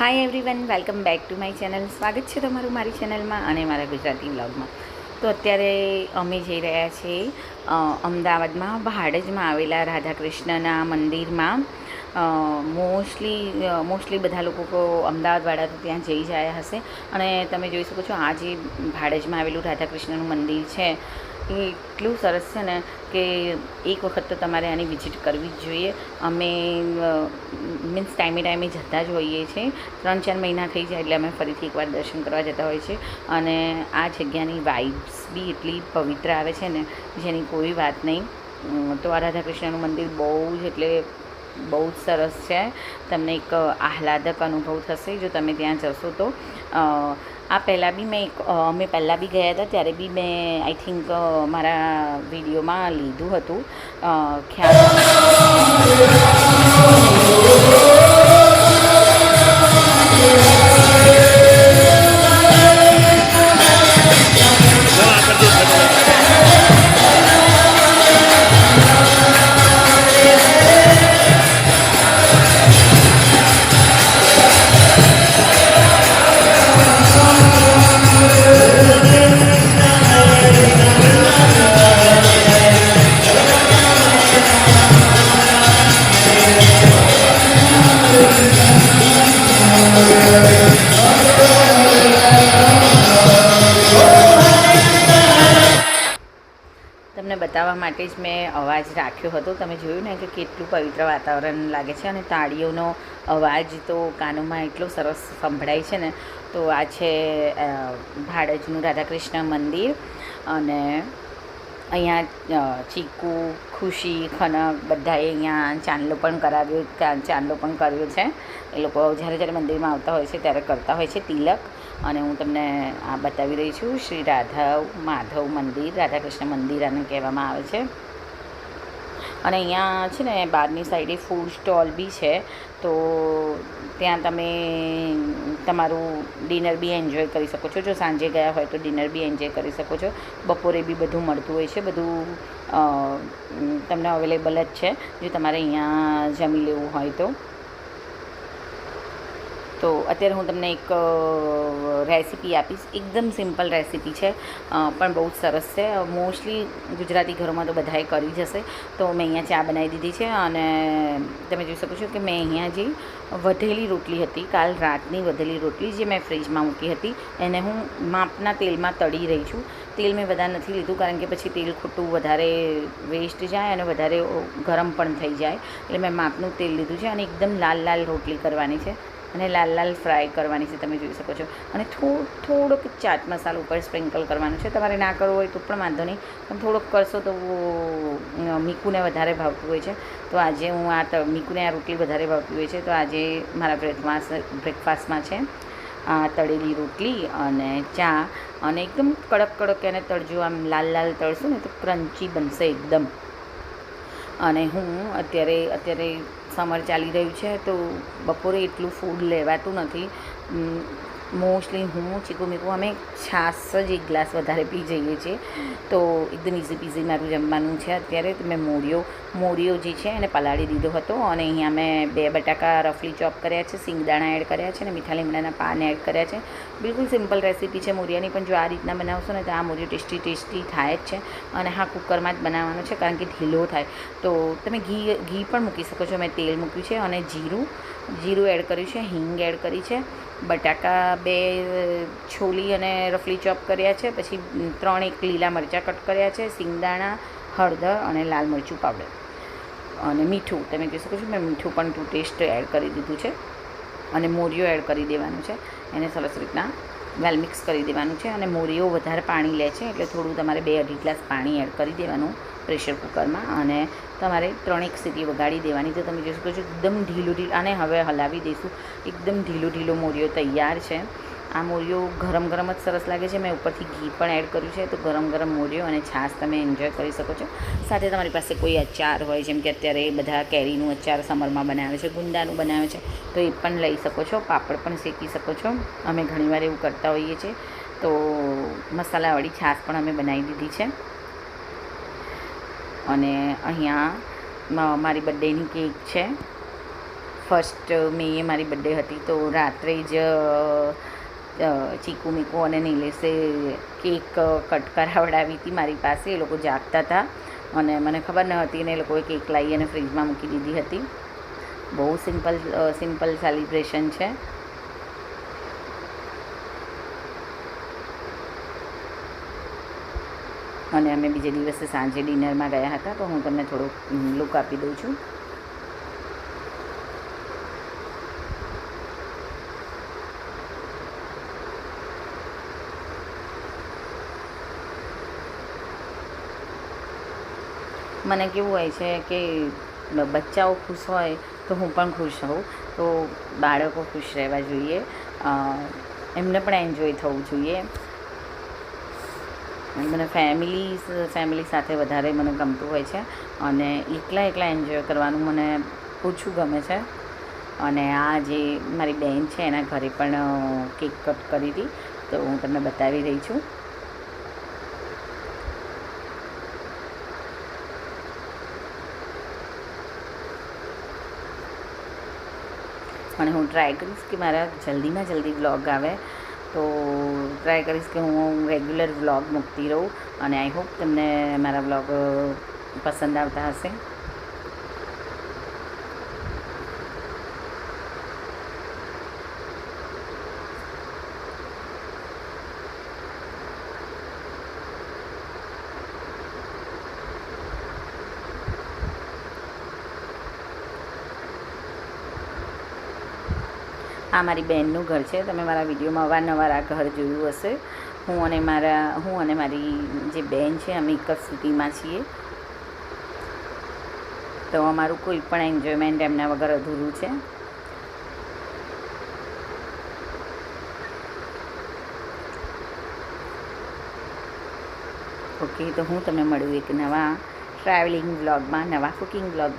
Hi everyone, welcome back to my channel. સ્વાગત છે તમારું મારી ચેનલમાં અને મારા ગુજરાતી વ્લોગમાં. તો અત્યારે અમે જઈ રહ્યા છીએ અમદાવાદમાં ભાડજમાં આવેલા રાધાકૃષ્ણના મંદિરમાં. મોસ્ટલી બધા લોકો અમદાવાદવાળા તો ત્યાં જઈ જ આવ્યા હશે. અને તમે જોઈ શકો છો આ જે ભાડજમાં આવેલું રાધાકૃષ્ણનું મંદિર છે એ એટલું સરસ છે ને કે એક વખત તો તમારે આની વિઝિટ કરવી જ જોઈએ. અમે મીન્સ ટાઈમે જતા જ હોઈએ છીએ. 3-4 મહિના થઈ જાય એટલે અમે ફરીથી એકવાર દર્શન કરવા જતા હોઈએ છીએ. અને આ જગ્યાની વાઇબ્સ બી એટલી પવિત્ર આવે છે ને જેની કોઈ વાત નહીં. તો આ રાધાકૃષ્ણનું મંદિર બહુ જ જ સરસ છે. તમને એક આહલાદક અનુભવ થશે જો તમે ત્યાં જશો તો. આ પહેલાં બી અમે પહેલાં બી ગયા હતા ત્યારે બી મેં આઈ થિંક મારા વિડીયોમાં લીધું હતું તમને બતાવવા માટે જ મેં અવાજ રાખ્યો હતો. તમે જોયું ને કે કેટલું પવિત્ર વાતાવરણ લાગે છે અને તાળીઓનો અવાજ તો કાનોમાં એટલો સરસ સંભળાય છે ને. તો આ છે ભાડજનું રાધાકૃષ્ણ મંદિર. અને અહીંયા ચીકુ, ખુશી, ખનક બધાએ અહીંયા ચાંદલો પણ કર્યો છે. એ લોકો જ્યારે મંદિરમાં આવતા હોય છે ત્યારે કરતા હોય છે તિલક. અને હું તમને આ બતાવી રહી છું શ્રી માધવ મંદિર, રાધાકૃષ્ણ મંદિર આને કહેવામાં આવે છે. અને અહીંયા છે ને બહારની સાઈડે ફૂડ સ્ટોલ બી છે. તો ત્યાં તમે તમારું ડિનર બી એન્જોય કરી શકો છો. જો સાંજે ગયા હોય તો ડિનર બી એન્જોય કરી શકો છો. બપોરે બી બધું મળતું હોય છે. બધું તમને અવેલેબલ જ છે જો તમારે અહીંયા જમી લેવું હોય તો. તો અત્યારે હું તમને એક રેસીપી આપીશ. એકદમ સિમ્પલ રેસીપી છે પણ બહુ જ સરસ છે. મોસ્ટલી ગુજરાતી ઘરોમાં તો બધાએ કરી જ હશે. તો મેં અહીંયા ચા બનાવી દીધી છે. અને તમે જોઈ શકો છો કે મેં અહીંયા જે વધેલી રોટલી હતી, કાલ રાતની વધેલી રોટલી જે મેં ફ્રીજમાં મૂકી હતી એને હું માપના તેલમાં તળી રહી છું. તેલ મેં વધારે નથી લીધું કારણ કે પછી તેલ ખોટું વધારે વેસ્ટ જાય અને વધારે ગરમ પણ થઈ જાય. એટલે મેં માપનું તેલ લીધું છે. અને એકદમ લાલ રોટલી કરવાની છે અને લાલ ફ્રાય કરવાની છે. તમે જોઈ શકો છો. અને થોડોક ચાટ મસાલો ઉપર સ્પ્રિંકલ કરવાનો છે. તમારે ના કરવો હોય તો પણ વાંધો નહીં, પણ થોડોક કરશો તો મીકુને વધારે ભાવતું હોય છે. તો આજે હું મીકુને આ રોટલી વધારે ભાવતી હોય છે. તો આજે મારા બ્રેકફાસ્ટમાં છે તળેલી રોટલી અને ચા. અને એકદમ કડક એને તળજો. આમ લાલ તળશું ને તો ક્રન્ચી બનશે એકદમ. અને હું અત્યારે સમર ચાલી રહ્યું છે તો બપોરે એટલું ફૂડ લેવાતું નથી. મોસ્ટલી હું ચીકુ મીકુ અમે છાશ જ એક ગ્લાસ વધારે પી જઈએ છીએ. તો એકદમ ઇઝી પીઝી મારું જમવાનું છે. અત્યારે મેં મોરિયો જે છે એને પલાળી દીધો હતો. અને અહીંયા મેં 2 બટાકા રફલી ચોપ કર્યા છે, સિંગદાણા એડ કર્યા છે અને મીઠા લીમડાના પાન એડ કર્યા છે. બિલકુલ સિમ્પલ રેસીપી છે મોરિયાની, પણ જો આ રીતના બનાવશો ને તો આ મોરિયો ટેસ્ટી થાય જ છે. અને હા, કુકરમાં જ બનાવવાનો છે કારણ કે ઢીલો થાય. તો તમે ઘી પણ મૂકી શકો છો. મેં તેલ મૂક્યું છે અને જીરું એડ કર્યું છે, હિંગ એડ કરી છે, બટાકા 2 છોલી અને રફલી ચોપ કર્યા છે, પછી 3 લીલા મરચાં કટ કર્યા છે, સિંગદાણા, હળદર અને લાલ મરચું પાવડર અને મીઠું. તમે જોઈ શકો છો મેં મીઠું પણ ટુ ટેસ્ટ એડ કરી દીધું છે. અને મોરિયો એડ કરી દેવાનું છે. એને સરસ રીતના વેલ મિક્સ કરી દેવાનું છે. અને મોરિયો વધારે પાણી લે છે એટલે થોડું તમારે 2-2.5 ગ્લાસ પાણી એડ કરી દેવાનું પ્રેશર કુકરમાં. અને તમારે 3 સીટી વગાડી દેવાની. તો તમે જોઈ શકો છો એકદમ ઢીલું. અને હવે હલાવી દઈશું. એકદમ ઢીલો મોરિયો તૈયાર છે. આ મોરિયો ગરમ જ સરસ લાગે છે. મેં ઉપરથી ઘી પણ એડ કર્યું છે. તો ગરમ મોરિયો અને છાશ તમે એન્જોય કરી શકો છો. સાથે તમારી પાસે કોઈ અચાર હોય, જેમ કે અત્યારે બધા કેરીનું અચાર સમરમાં બનાવે છે, ગુંદાનું બનાવે છે, તો એ પણ લઈ શકો છો. પાપડ પણ શેકી શકો છો. અમે ઘણીવાર એવું કરતા હોઈએ છીએ. તો મસાલાવાળી છાશ પણ અમે બનાવી દીધી છે. અને અહીંયા મારી બર્થડેની કેક છે, ફર્સ્ટ મેએ મારી બર્થડે હતી, તો રાત્રે જ ચીકુ મીકુ અને નિલેશે કેક કટ કરાવડાવી હતી મારી પાસે. એ લોકો જાગતા હતા અને મને ખબર ન હતી ને એ લોકોએ કેક લાવી અને ફ્રીજમાં મૂકી દીધી હતી. બહુ સિમ્પલ સેલિબ્રેશન છે. અને અમે બીજે દિવસે સાંજે ડિનરમાં ગયા હતા, તો હું તમને થોડુંક લુક આપી દઉં છું. મને કેવું હોય છે કે બચ્ચાઓ ખુશ હોય તો હું પણ ખુશ હોઉં. તો બાળકો ખુશ રહેવા જોઈએ, એમને પણ એન્જોય થવું જોઈએ. મને ફેમિલી સાથે વધારે મને ગમતું હોય છે અને એકલા એન્જોય કરવાનું મને ઓછું ગમે છે. અને આ જે મારી બહેન છે એના ઘરે પણ કેક કટ કરી હતી, તો હું તમને બતાવી રહી છું. અને હું ટ્રાય કરીશ કે મારા જલ્દીમાં જલ્દી વ્લોગ આવે, તો ટ્રાય કરીશ કે હું રેગ્યુલર વ્લોગ મૂકતી રહું. અને આઈ હોપ તમને મારા વ્લોગ પસંદ આવતા હશે. આ મારી બહેનનું ઘર છે. તમે મારા વિડીયોમાં અવારનવાર આ ઘર જોયું હશે. હું અને મારી જે બહેન છે અમે એક જ સિટીમાં છીએ, તો અમારું કોઈ પણ એન્જોયમેન્ટ એમના વગર અધૂરું છે. ઓકે, તો હું તમને મળું એક નવા ટ્રાવેલિંગ વ્લોગમાં, નવા કુકિંગ વ્લોગ